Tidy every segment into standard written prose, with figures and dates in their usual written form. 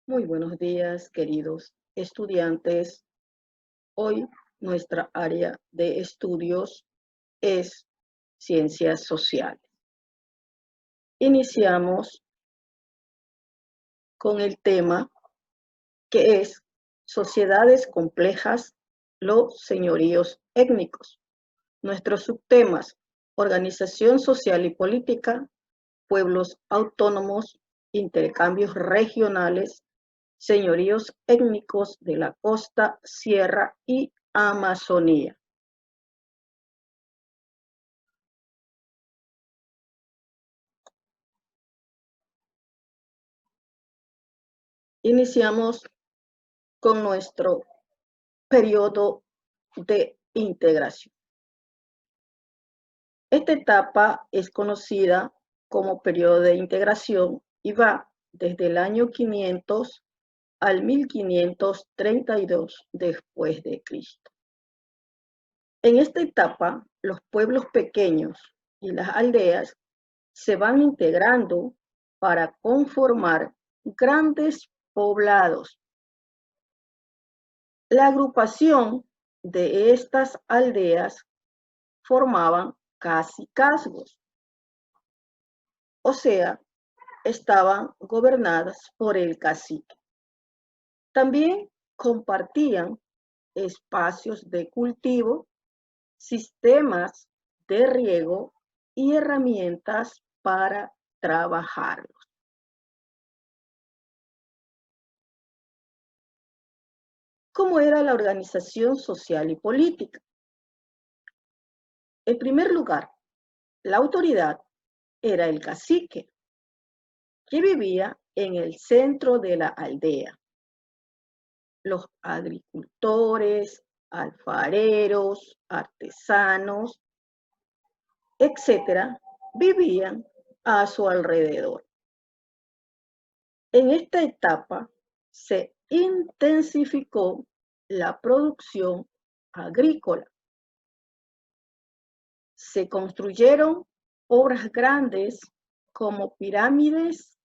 Muy buenos días, queridos estudiantes. Hoy nuestra área de estudios es ciencias sociales. Iniciamos con el tema que es sociedades complejas, los señoríos étnicos. Nuestros subtemas: organización social y política, pueblos autónomos, intercambios regionales, señoríos étnicos de la costa, sierra y Amazonía. Iniciamos con nuestro periodo de integración. Esta etapa es conocida como periodo de integración y va desde el año 500 al 1532 después de Cristo. En esta etapa, los pueblos pequeños y las aldeas se van integrando para conformar grandes poblados. La agrupación de estas aldeas formaban cacicazgos, o sea, estaban gobernadas por el cacique. También compartían espacios de cultivo, sistemas de riego y herramientas para trabajarlos. ¿Cómo era la organización social y política? En primer lugar, la autoridad era el cacique, que vivía en el centro de la aldea. Los agricultores, alfareros, artesanos, etcétera, vivían a su alrededor. En esta etapa se intensificó la producción agrícola. Se construyeron obras grandes como pirámides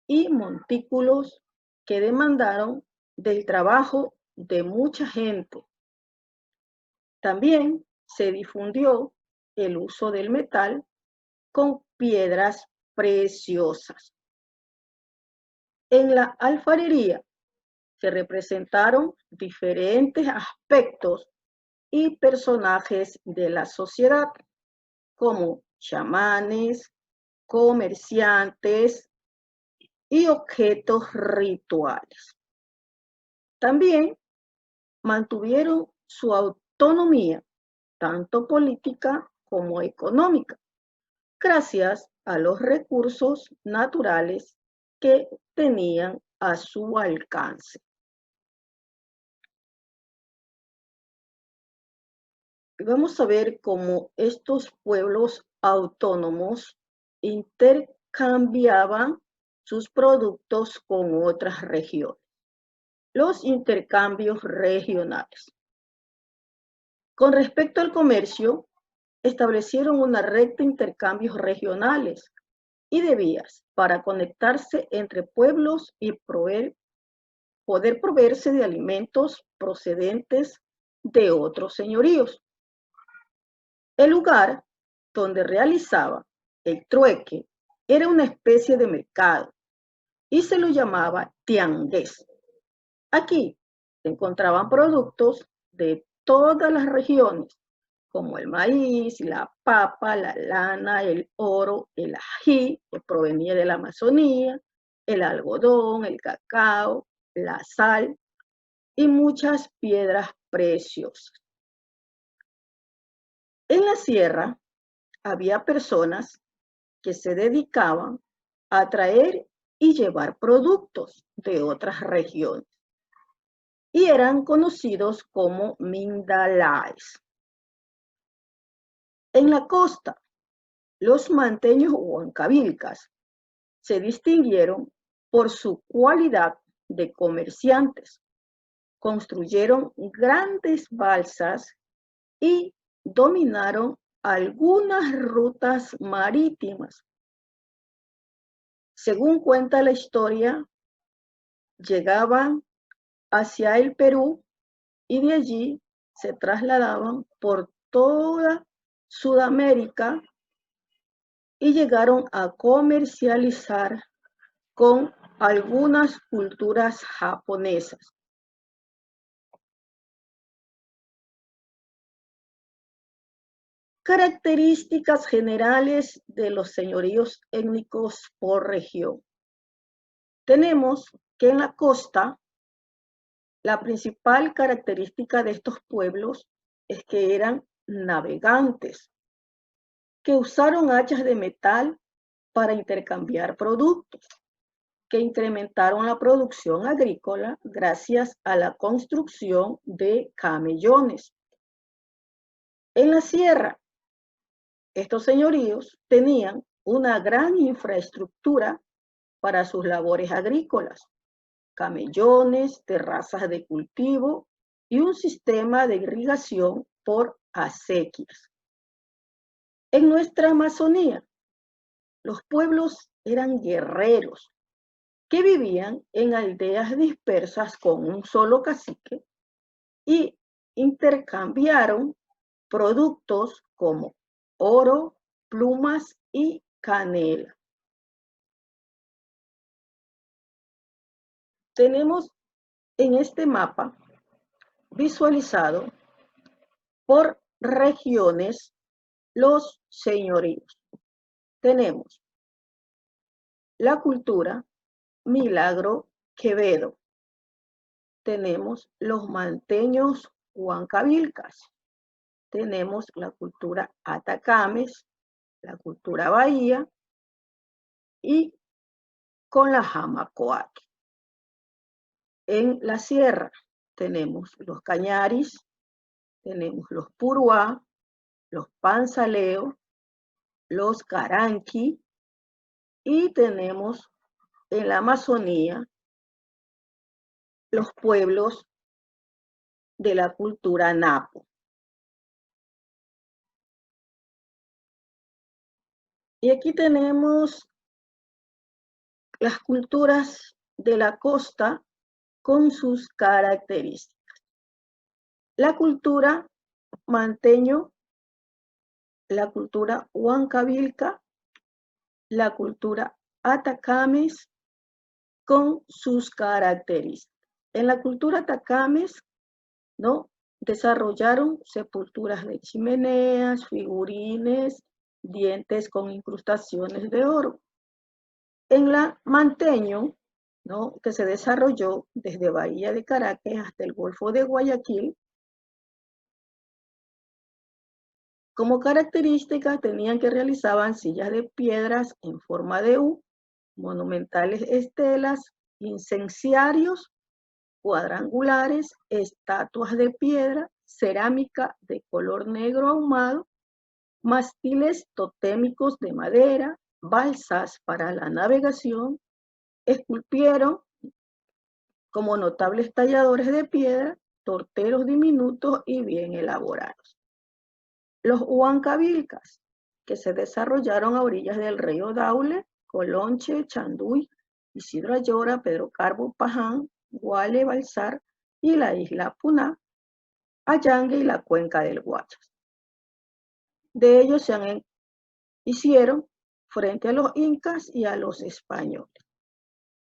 y montículos que demandaron del trabajo de mucha gente. También se difundió el uso del metal con piedras preciosas. En la alfarería se representaron diferentes aspectos y personajes de la sociedad, como chamanes, comerciantes y objetos rituales. También mantuvieron su autonomía, tanto política como económica, gracias a los recursos naturales que tenían a su alcance. Vamos a ver cómo estos pueblos autónomos intercambiaban sus productos con otras regiones. Los intercambios regionales. Con respecto al comercio, establecieron una red de intercambios regionales y de vías para conectarse entre pueblos y poder proveerse de alimentos procedentes de otros señoríos. El lugar donde realizaba el trueque era una especie de mercado y se lo llamaba tiangués. Aquí se encontraban productos de todas las regiones, como el maíz, la papa, la lana, el oro, el ají, que provenía de la Amazonía, el algodón, el cacao, la sal y muchas piedras preciosas. En la sierra había personas que se dedicaban a traer y llevar productos de otras regiones y eran conocidos como mindalaes. En la costa, los manteños o huancavilcas se distinguieron por su cualidad de comerciantes. Construyeron grandes balsas y dominaron algunas rutas marítimas. Según cuenta la historia, llegaban hacia el Perú y de allí se trasladaban por toda Sudamérica y llegaron a comercializar con algunas culturas japonesas. Características generales de los señoríos étnicos por región. Tenemos que en la costa, la principal característica de estos pueblos es que eran navegantes, que usaron hachas de metal para intercambiar productos, que incrementaron la producción agrícola gracias a la construcción de camellones. En la sierra, estos señoríos tenían una gran infraestructura para sus labores agrícolas, camellones, terrazas de cultivo y un sistema de irrigación por acequias. En nuestra Amazonía, los pueblos eran guerreros que vivían en aldeas dispersas con un solo cacique y intercambiaron productos como oro, plumas y canela. Tenemos en este mapa visualizado por regiones los señoríos. Tenemos la cultura Milagro Quevedo. Tenemos los manteños Huancavilcas. Tenemos la cultura Atacames, la cultura Bahía y con la Jamacoaque. En la sierra tenemos los Cañaris, tenemos los Puruá, los Panzaleo, los Caranqui y tenemos en la Amazonía los pueblos de la cultura Napo. Y aquí tenemos las culturas de la costa con sus características. La cultura manteño, la cultura huancavilca, la cultura atacames con sus características. En la cultura atacames, ¿no?, desarrollaron sepulturas de chimeneas, figurines, dientes con incrustaciones de oro. En la manteño, ¿no?, que se desarrolló desde Bahía de Caracas hasta el Golfo de Guayaquil, como característica tenían que realizaban sillas de piedras en forma de U, monumentales estelas, incenciarios cuadrangulares, estatuas de piedra, cerámica de color negro ahumado, mástiles totémicos de madera, balsas para la navegación, esculpieron como notables talladores de piedra, torteros diminutos y bien elaborados. Los huancavilcas, que se desarrollaron a orillas del río Daule, Colonche, Chanduy, Isidro Ayora, Pedro Carbo, Paján, Guale, Balsar y la isla Puná, Allangue y la cuenca del Guachas. De ellos hicieron frente a los incas y a los españoles.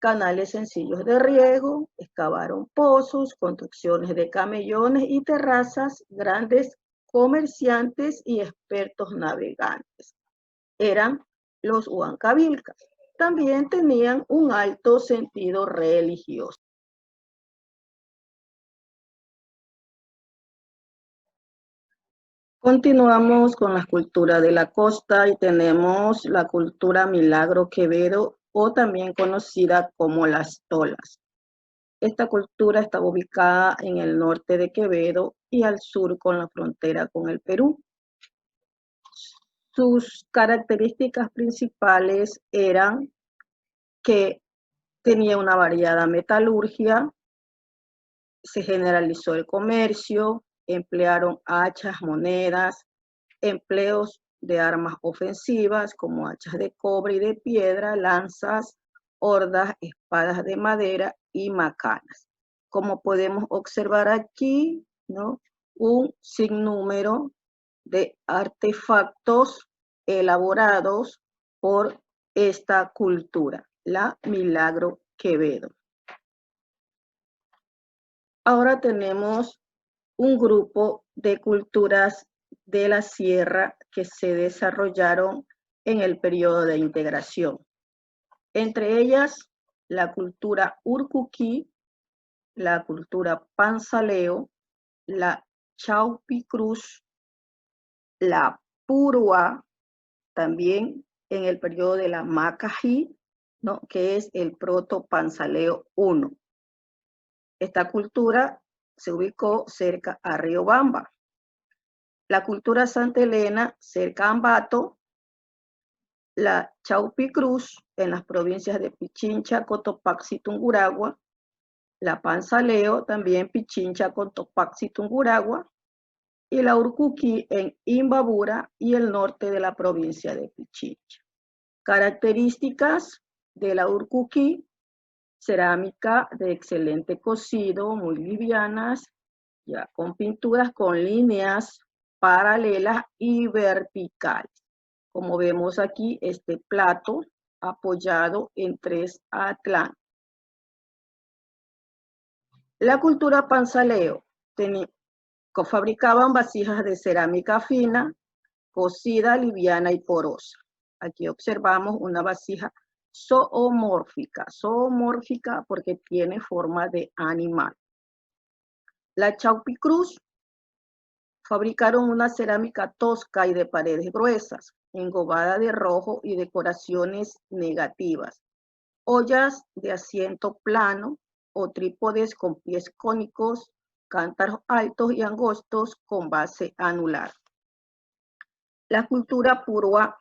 Canales sencillos de riego, excavaron pozos, construcciones de camellones y terrazas, grandes comerciantes y expertos navegantes. Eran los huancavilcas. También tenían un alto sentido religioso. Continuamos con la cultura de la costa y tenemos la cultura Milagro Quevedo o también conocida como las tolas. Esta cultura estaba ubicada en el norte de Quevedo y al sur con la frontera con el Perú. Sus características principales eran que tenía una variada metalurgia, se generalizó el comercio, emplearon hachas, monedas, empleos de armas ofensivas como hachas de cobre y de piedra, lanzas, hordas, espadas de madera y macanas. Como podemos observar aquí, ¿no? Un sinnúmero de artefactos elaborados por esta cultura, la Milagro Quevedo. Ahora tenemos un grupo de culturas de la sierra que se desarrollaron en el periodo de integración. Entre ellas, la cultura Urcuquí, la cultura Panzaleo, la Chaupicruz, la Purua, también en el periodo de la Macají, ¿no? Que es el Proto-Panzaleo I. Esta cultura se ubicó cerca a Riobamba. La cultura Santa Elena, cerca a Ambato. La Chaupicruz, en las provincias de Pichincha, Cotopaxi, Tungurahua. La Panzaleo, también Pichincha, Cotopaxi, Tungurahua. Y la Urcuquí en Imbabura y el norte de la provincia de Pichincha. Características de la Urcuquí: cerámica de excelente cocido, muy livianas, ya con pinturas con líneas paralelas y verticales. Como vemos aquí, este plato apoyado en 3 atlanes. La cultura Panzaleo fabricaban vasijas de cerámica fina, cocida, liviana y porosa. Aquí observamos una vasija zoomórfica porque tiene forma de animal. La Chaupicruz fabricaron una cerámica tosca y de paredes gruesas, engobada de rojo y decoraciones negativas, ollas de asiento plano o trípodes con pies cónicos, cántaros altos y angostos con base anular. La cultura Purua: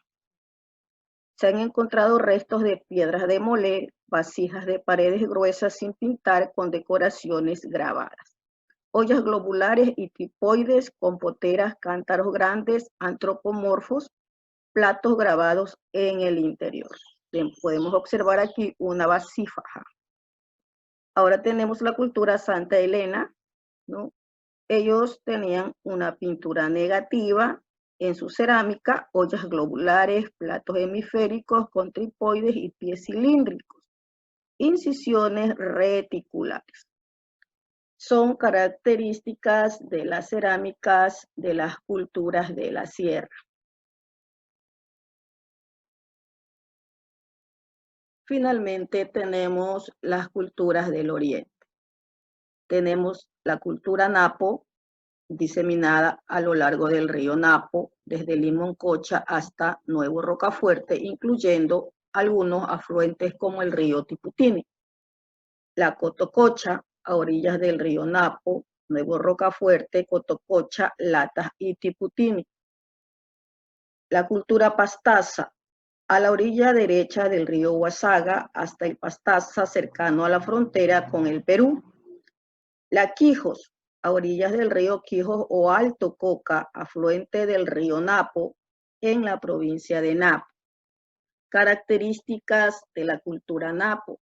se han encontrado restos de piedras de moler, vasijas de paredes gruesas sin pintar con decoraciones grabadas, ollas globulares y tipoides con poteras, cántaros grandes, antropomorfos, platos grabados en el interior. Bien, podemos observar aquí una vasija. Ahora tenemos la cultura Santa Elena, ¿no? Ellos tenían una pintura negativa en su cerámica, ollas globulares, platos hemisféricos con tripoides y pies cilíndricos, incisiones reticulares. Son características de las cerámicas de las culturas de la sierra. Finalmente tenemos las culturas del oriente. Tenemos la cultura Napo, diseminada a lo largo del río Napo, desde Limoncocha hasta Nuevo Rocafuerte, incluyendo algunos afluentes como el río Tiputini. La Cotococha, a orillas del río Napo, Nuevo Rocafuerte, Cotococha, Latas y Tiputini. La cultura Pastaza, a la orilla derecha del río Huasaga hasta el Pastaza, cercano a la frontera con el Perú. La Quijos, a orillas del río Quijos o Alto Coca, afluente del río Napo, en la provincia de Napo. Características de la cultura Napo: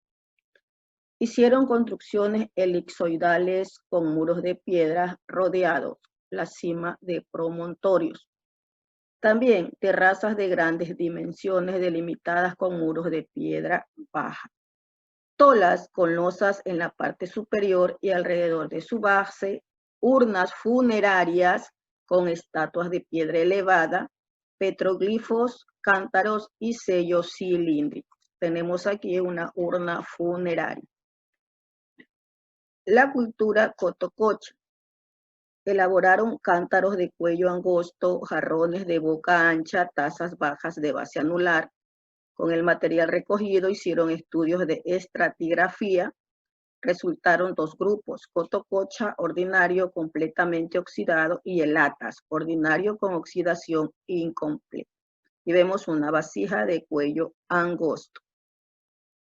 hicieron construcciones elipsoidales con muros de piedra rodeados la cima de promontorios. También terrazas de grandes dimensiones delimitadas con muros de piedra baja. Tolas con losas en la parte superior y alrededor de su base, urnas funerarias con estatuas de piedra elevada, petroglifos, cántaros y sellos cilíndricos. Tenemos aquí una urna funeraria. La cultura Cotococha: elaboraron cántaros de cuello angosto, jarrones de boca ancha, tazas bajas de base anular. Con el material recogido hicieron estudios de estratigrafía. Resultaron 2 grupos: Cotococha ordinario completamente oxidado y el Latas ordinario con oxidación incompleta. Y vemos una vasija de cuello angosto.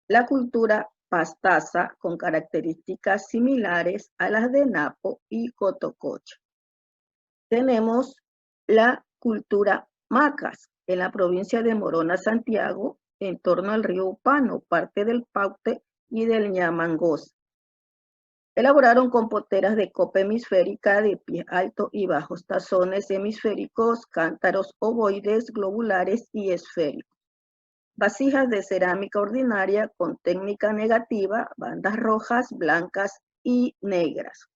La cultura Pastaza, con características similares a las de Napo y Cotococha. Tenemos la cultura Macas, en la provincia de Morona, Santiago, en torno al río Upano, parte del Paute y del Ñamangosa. Elaboraron compoteras de copa hemisférica de pie alto y bajos, tazones hemisféricos, cántaros ovoides, globulares y esféricos. Vasijas de cerámica ordinaria con técnica negativa, bandas rojas, blancas y negras.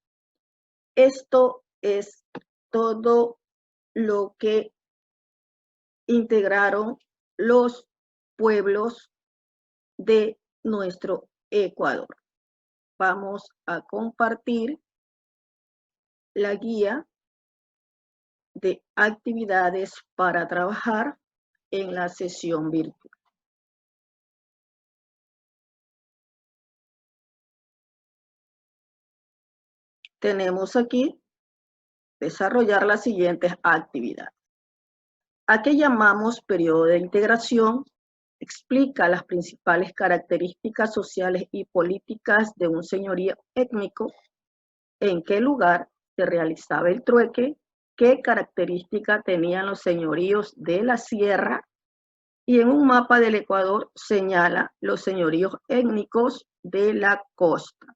Esto es todo lo que integraron los pueblos de nuestro Ecuador. Vamos a compartir la guía de actividades para trabajar en la sesión virtual. Tenemos aquí desarrollar las siguientes actividades. ¿A qué llamamos periodo de integración? Explica las principales características sociales y políticas de un señorío étnico, en qué lugar se realizaba el trueque, qué características tenían los señoríos de la sierra, y en un mapa del Ecuador señala los señoríos étnicos de la costa.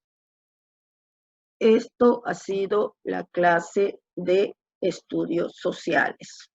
Esto ha sido la clase de estudios sociales.